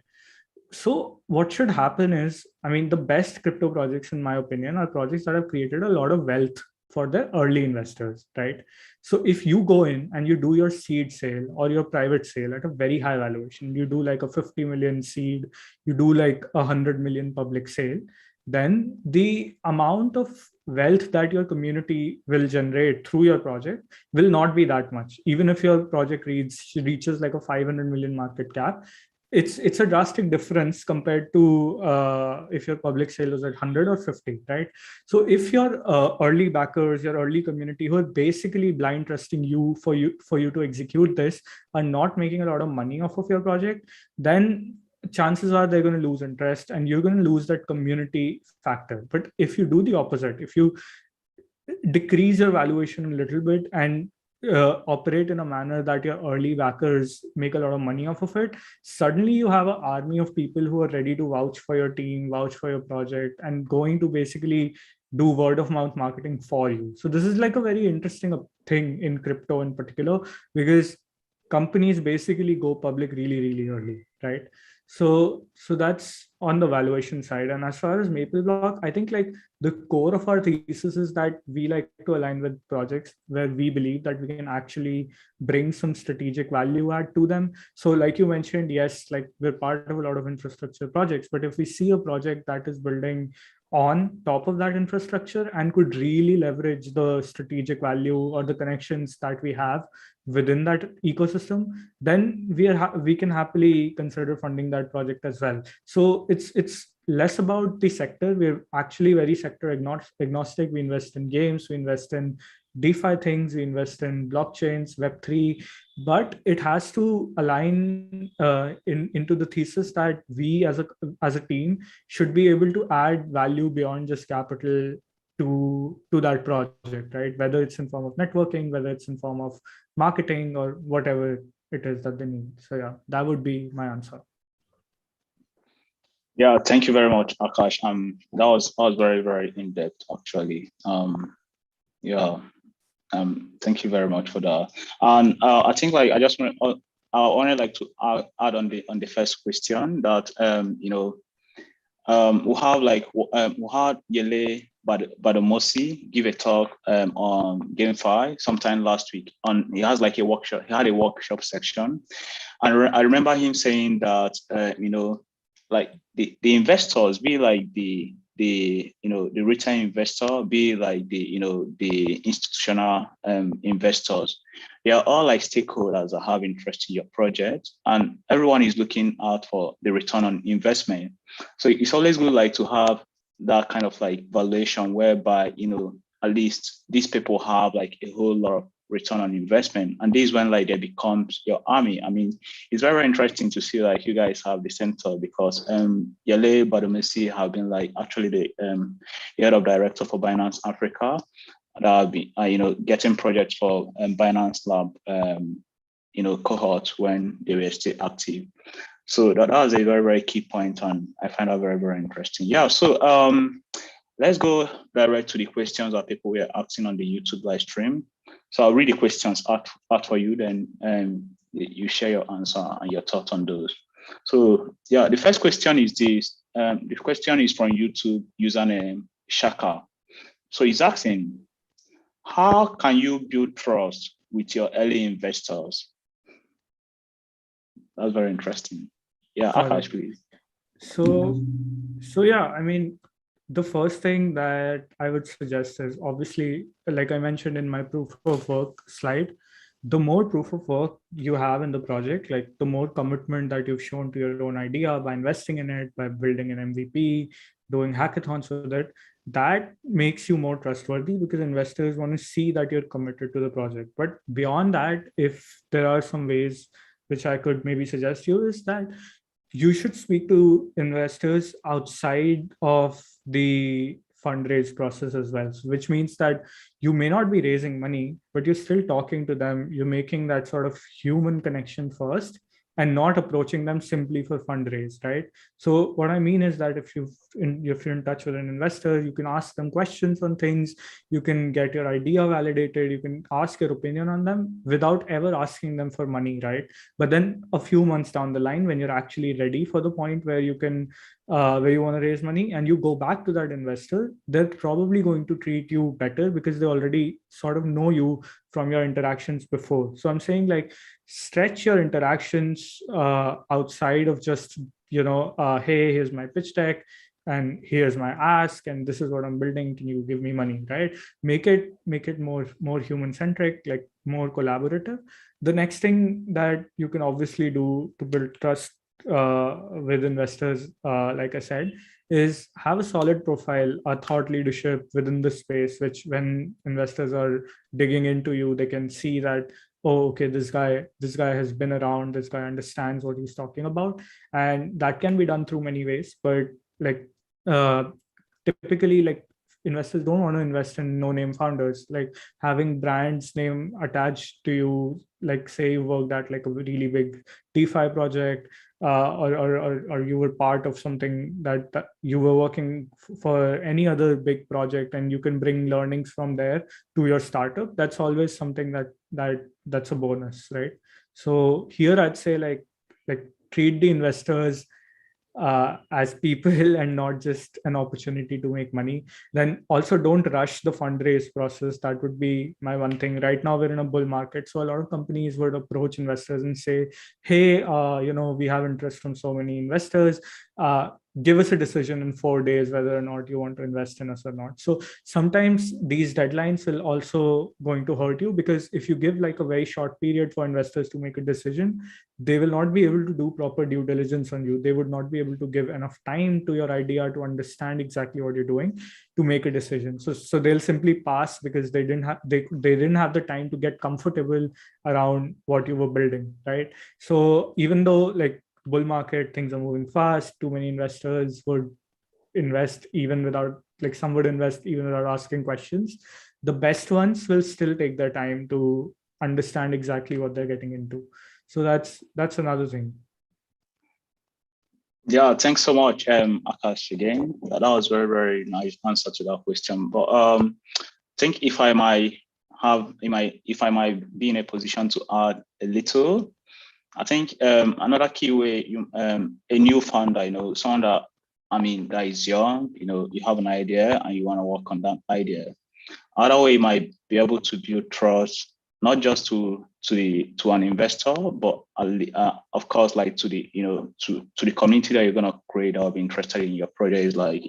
So what should happen is, I mean, the best crypto projects, in my opinion, are projects that have created a lot of wealth for the early investors, right? So if you go in and you do your seed sale or your private sale at a very high valuation, you do like a 50 million seed, you do like 100 million public sale, then the amount of wealth that your community will generate through your project will not be that much. Even if your project reaches like a 500 million market cap, it's a drastic difference compared to if your public sale is at 100 or 50, right? So if your early backers, your early community who are basically blind trusting you to execute this, are not making a lot of money off of your project, then chances are they're going to lose interest and you're going to lose that community factor. But if you do the opposite, if you decrease your valuation a little bit and operate in a manner that your early backers make a lot of money off of it, suddenly you have an army of people who are ready to vouch for your team, vouch for your project, and going to basically do word of mouth marketing for you. So this is like a very interesting thing in crypto in particular, because companies basically go public really, really early, right? So that's on the valuation side. And as far as Mapleblock, I think like the core of our thesis is that we like to align with projects where we believe that we can actually bring some strategic value add to them. So like you mentioned, yes, like we're part of a lot of infrastructure projects, but if we see a project that is building on top of that infrastructure and could really leverage the strategic value or the connections that we have within that ecosystem, then we can happily consider funding that project as well. So it's less about the sector. We're actually very sector agnostic. We invest in games, we invest in DeFi things, we invest in blockchains, Web3, but it has to align into the thesis that we as a team should be able to add value beyond just capital to that project, right? Whether it's in form of networking, whether it's in form of marketing, or whatever it is that they need. So yeah, that would be my answer. Yeah, thank you very much, Aakash. That was very, very in depth actually. Yeah. Thank you very much for that. And I think like I wanted like to add on the first question that we had Yele Badomosi give a talk on GameFi sometime last week. He has like a workshop. He had a workshop section, and I remember him saying that like the investors, be like the retail investor, be like the institutional investors, they are all like stakeholders that have interest in your project, and everyone is looking out for the return on investment. So it's always good like to have that kind of like valuation whereby at least these people have like a whole lot of return on investment, and this is when like they becomes your army. I mean, it's very, very interesting to see like you guys have the center, because Yele Badomesi have been like actually the head of director for Binance Africa, that have been getting projects for Binance Lab cohort when they were still active. So that was a very, very key point, and I find that very, very interesting. Yeah, so let's go direct to the questions that people were asking on the YouTube live stream. So I'll read the questions out for you, then you share your answer and your thoughts on those. So yeah, the first question is this. The question is from YouTube username Shaka. So he's asking, how can you build trust with your early investors? That's very interesting. Yeah, Aakash, please. So yeah, I mean, the first thing that I would suggest is, obviously, like I mentioned in my proof of work slide, the more proof of work you have in the project, like the more commitment that you've shown to your own idea by investing in it, by building an MVP, doing hackathons with it, that makes you more trustworthy because investors want to see that you're committed to the project. But beyond that, if there are some ways which I could maybe suggest you, is that you should speak to investors outside of the fundraise process as well. So, which means that you may not be raising money, but you're still talking to them. You're making that sort of human connection first and not approaching them simply for fundraise, right? So what I mean is that if you're in touch with an investor, you can ask them questions on things, you can get your idea validated, you can ask your opinion on them without ever asking them for money, right? But then a few months down the line, when you're actually ready for the point where you can where you want to raise money and you go back to that investor, they're probably going to treat you better because they already sort of know you from your interactions before. So I'm saying, like, stretch your interactions outside of just, hey, here's my pitch deck and here's my ask and this is what I'm building, can you give me money, right? Make it more human centric, like more collaborative. The next thing that you can obviously do to build trust with investors, like I said, is have a solid profile, a thought leadership within the space, which when investors are digging into you, they can see that, oh, okay, this guy has been around, this guy understands what he's talking about. And that can be done through many ways, but like uh, typically, like, investors don't want to invest in no name founders. Like having brands name attached to you, like say you worked at like a really big DeFi project, or you were part of something that you were working for any other big project, and you can bring learnings from there to your startup. That's always something that's a bonus, right? So here I'd say, like treat the investors as people and not just an opportunity to make money. Then also don't rush the fundraise process. That would be my one thing. Right now we're in a bull market, so a lot of companies would approach investors and say, hey, we have interest from so many investors, give us a decision in 4 days whether or not you want to invest in us or not. So sometimes these deadlines will also going to hurt you, because if you give like a very short period for investors to make a decision, they will not be able to do proper due diligence on you. They would not be able to give enough time to your idea to understand exactly what you're doing to make a decision. So they'll simply pass because they didn't have the time to get comfortable around what you were building, right? So even though, like, bull market, things are moving fast, too many investors would invest even without, like, some would invest even without asking questions. The best ones will still take their time to understand exactly what they're getting into. So that's another thing. Yeah, thanks so much, Aakash, again. That was very, very nice answer to that question. But I think if I might be in a position to add a little, I think another key way, a new founder, someone that is young, you have an idea and you want to work on that idea. Other way, you might be able to build trust, not just to an investor, but of course, like to the community that you're gonna create or be interested in your project. Is like,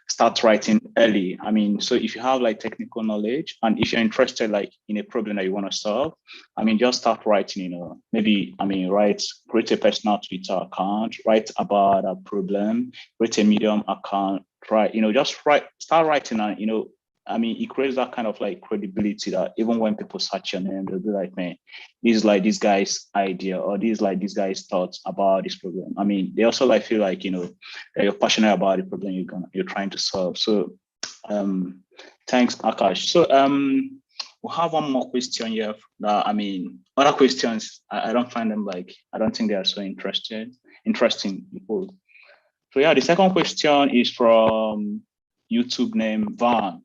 start writing early. I mean, so if you have like technical knowledge and if you're interested like in a problem that you want to solve, I mean, just start writing. Maybe create a personal Twitter account, write about a problem, create a Medium account, start writing, and I mean, it creates that kind of like credibility that even when people search your name, they'll be like, man, this is like this guy's idea, or this is like this guy's thoughts about this problem. I mean, they also like feel like, that you're passionate about the problem you're trying to solve. So thanks, Aakash. So we'll have one more question here. Other questions, I don't find them I don't think they are so interesting. So yeah, the second question is from YouTube name Van.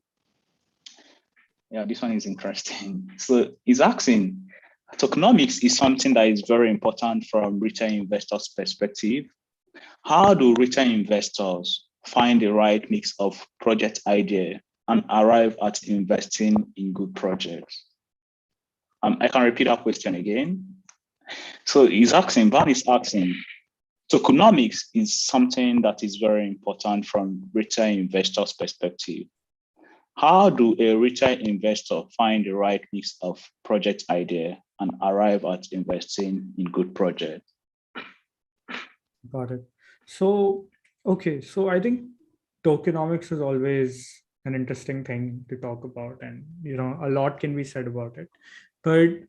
Yeah, this one is interesting. So he's asking, tokenomics is something that is very important from retail investors' perspective. How do retail investors find the right mix of project idea and arrive at investing in good projects? I can repeat that question again. So Van is asking, Tokenomics is something that is very important from retail investors' perspective. How do a retail investor find the right mix of project idea and arrive at investing in good projects? Got it. So, okay. So I think tokenomics is always an interesting thing to talk about, and a lot can be said about it. But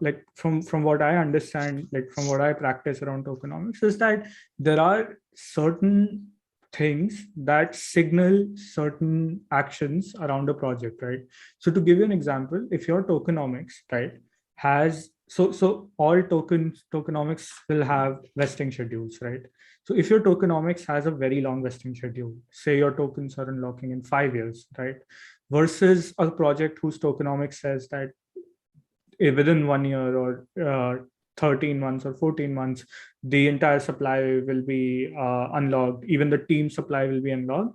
like from what I understand, like from what I practice around tokenomics, is that there are certain things that signal certain actions around a project, right? So to give you an example, if your tokenomics, right, has so all tokenomics will have vesting schedules, right? So if your tokenomics has a very long vesting schedule, say your tokens are unlocking in 5 years, right, versus a project whose tokenomics says that within 1 year or 13 months or 14 months, the entire supply will be unlocked, even the team supply will be unlocked.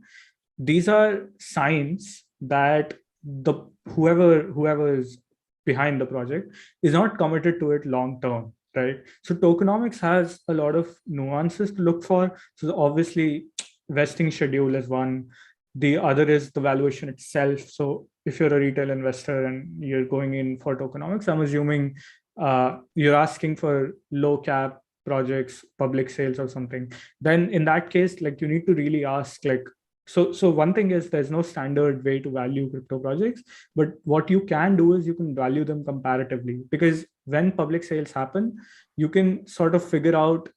These are signs that the whoever is behind the project is not committed to it long term, right? So tokenomics has a lot of nuances to look for. So obviously vesting schedule is one. The other is the valuation itself. So if you're a retail investor and you're going in for tokenomics, I'm assuming you're asking for low cap projects, public sales or something. Then in that case, like you need to really ask, like, so one thing is there's no standard way to value crypto projects, but what you can do is you can value them comparatively, because when public sales happen, you can sort of figure out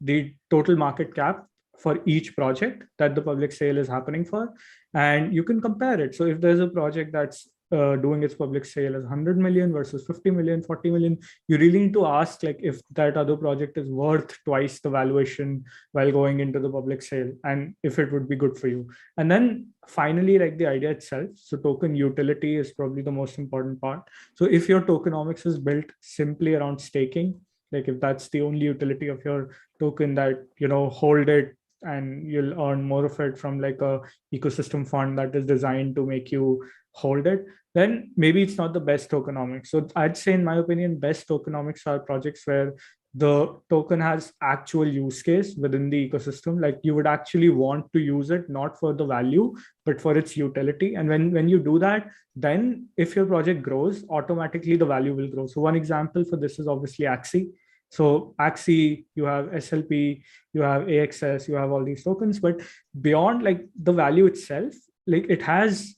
the total market cap for each project that the public sale is happening for, and you can compare it. So if there's a project that's doing its public sale as 100 million versus 50 million, 40 million, you really need to ask, like, if that other project is worth twice the valuation while going into the public sale, and if it would be good for you. And then finally, like the idea itself, so token utility is probably the most important part. So if your tokenomics is built simply around staking, like if that's the only utility of your token, that hold it and you'll earn more of it from like a ecosystem fund that is designed to make you hold it, then maybe it's not the best tokenomics. So I'd say, in my opinion, best tokenomics are projects where the token has actual use case within the ecosystem. Like you would actually want to use it, not for the value, but for its utility. And when you do that, then if your project grows, automatically the value will grow. So one example for this is obviously Axie. So Axie, you have SLP, you have AXS, you have all these tokens, but beyond like the value itself, like it has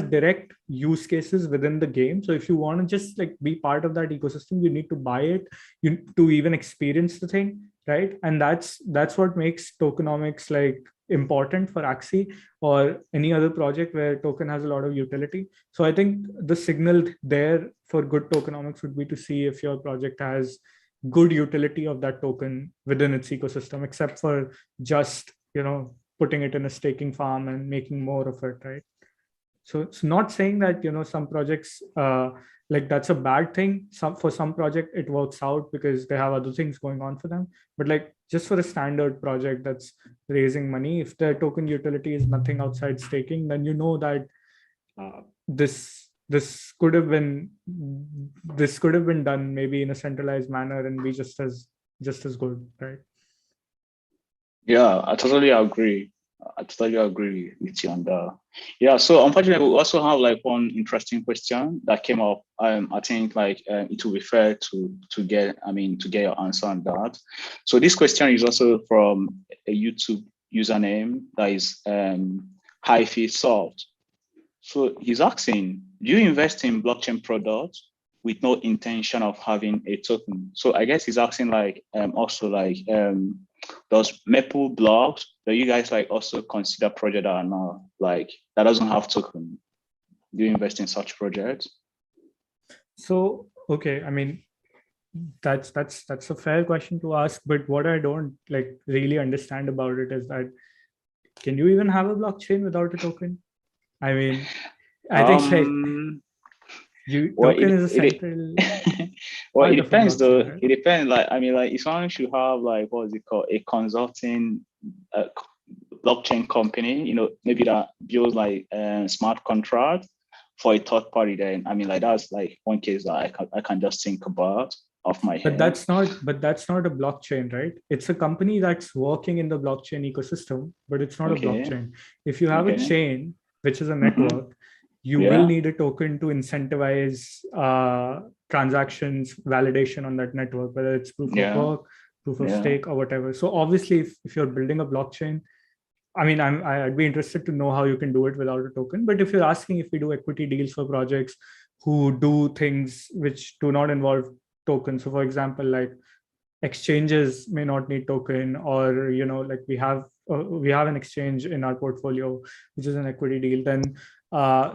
direct use cases within the game. So if you want to just like be part of that ecosystem, you need to buy it, you to even experience the thing, right? And that's what makes tokenomics like important for Axie or any other project where token has a lot of utility. So I think the signal there for good tokenomics would be to see if your project has good utility of that token within its ecosystem, except for just putting it in a staking farm and making more of it, right? So it's not saying that some projects like that's a bad thing. For some project it works out because they have other things going on for them, but like just for a standard project that's raising money, if their token utility is nothing outside staking, then that this could have been done maybe in a centralized manner and be just as good, right? Yeah, I totally agree. With you on that. Yeah, so unfortunately, we also have like one interesting question that came up. I think like it will be fair to get your answer on that. So this question is also from a YouTube username that is Hyphy Solved. So he's asking, do you invest in blockchain products with no intention of having a token? So I guess he's asking like also like does Mapleblock, do you guys like also consider project that are not like that doesn't have token? Do you invest in such projects? So okay, I mean that's a fair question to ask, but what I don't like really understand about it is that can you even have a blockchain without a token? I mean, I think like token is a central well, it depends though. Right? It depends. Like, I mean, like, if someone should have like, what is it called? A consulting blockchain company, maybe that builds like smart contract for a third party, then I mean, like, that's like one case that I can just think about. off my head. But that's not a blockchain, right? It's a company that's working in the blockchain ecosystem, but it's not a blockchain. If you have a chain, which is a network, you will need a token to incentivize transactions, validation on that network, whether it's proof of work, proof of stake, or whatever. So obviously, if you're building a blockchain, I mean, I'd be interested to know how you can do it without a token. But if you're asking if we do equity deals for projects who do things which do not involve tokens, so for example, like exchanges may not need token, or like we have an exchange in our portfolio which is an equity deal, then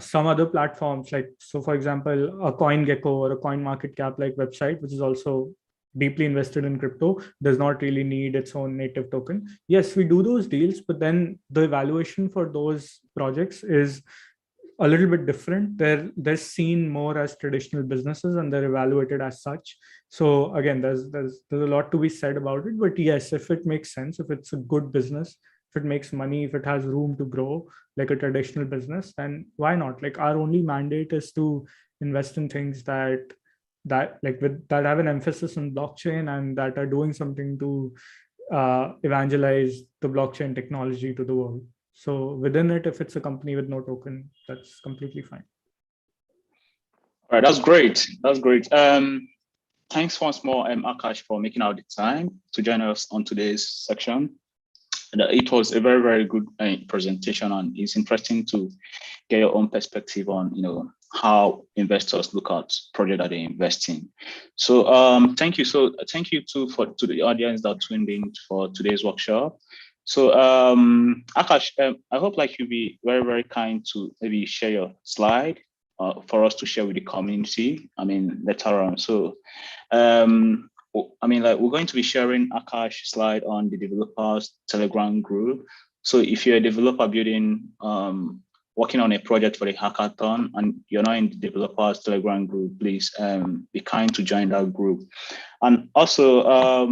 some other platforms, like, so for example, a CoinGecko or a CoinMarketCap like website, which is also deeply invested in crypto, does not really need its own native token. Yes, we do those deals, but then the valuation for those projects is a little bit different. They're seen more as traditional businesses and they're evaluated as such. So again, there's a lot to be said about it. But yes, if it makes sense, if it's a good business, if it makes money, if it has room to grow like a traditional business, then why not? Like, our only mandate is to invest in things that have an emphasis on blockchain and that are doing something to evangelize the blockchain technology to the world. So within it, if it's a company with no token, that's completely fine. All right, that's great. That's great. Thanks once more, Aakash, for making out the time to join us on today's section. It was a very, very good presentation, and it's interesting to get your own perspective on, how investors look at project that they invest in. So thank you. So thank you to the audience that tuned in for today's workshop. So Aakash, I hope like you'll be very, very kind to maybe share your slide for us to share with the community, later on. So we're going to be sharing Aakash slide on the developers Telegram group. So if you're a developer building, working on a project for the hackathon and you're not in the developers Telegram group, please be kind to join that group. And also,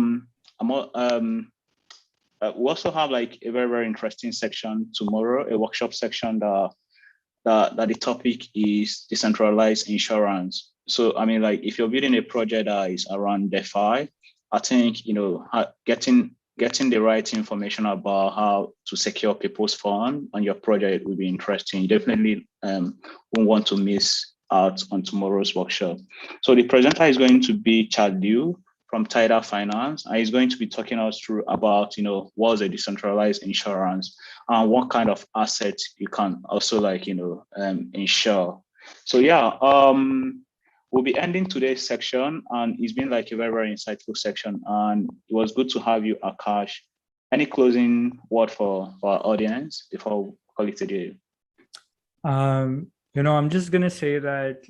we also have like a very, very interesting section tomorrow, a workshop section that the topic is decentralized insurance. So, if you're building a project that is around DeFi, I think, getting the right information about how to secure people's funds on your project will be interesting. You definitely won't want to miss out on tomorrow's workshop. So the presenter is going to be Chad Liu from DeFi Finance, and he's going to be talking us through about, what's a decentralized insurance and what kind of assets you can also insure. So yeah, we'll be ending today's section, and it's been like a very, very insightful section, and it was good to have you, Aakash. Any closing word for our audience before we call it a day? I'm just gonna say that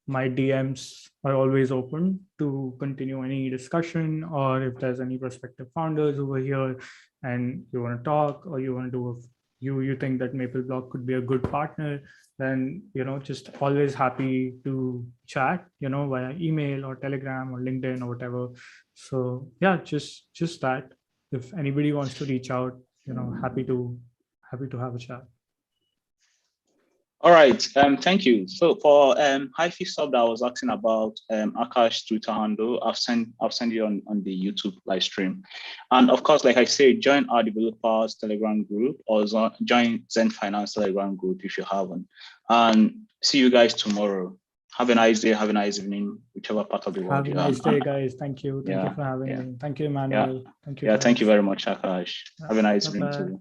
my DMs are always open to continue any discussion, or if there's any prospective founders over here and you want to talk, or you want to do you think that Mapleblock could be a good partner, then just always happy to chat, via email or Telegram or LinkedIn or whatever. So yeah, just that. If anybody wants to reach out, happy to have a chat. All right, thank you. So for Hyphy sub that I was asking about, Aakash Twitter handle, I'll send you on the YouTube live stream. And of course, like I say, join our developers Telegram group, or join Xend Finance Telegram group if you haven't. And see you guys tomorrow. Have a nice day, have a nice evening, whichever part of the world you are. Have a nice day, guys. Thank you. Thank you for having me. Thank you, Emmanuel. Thank you. Thank you very much, Aakash. Have a nice evening too.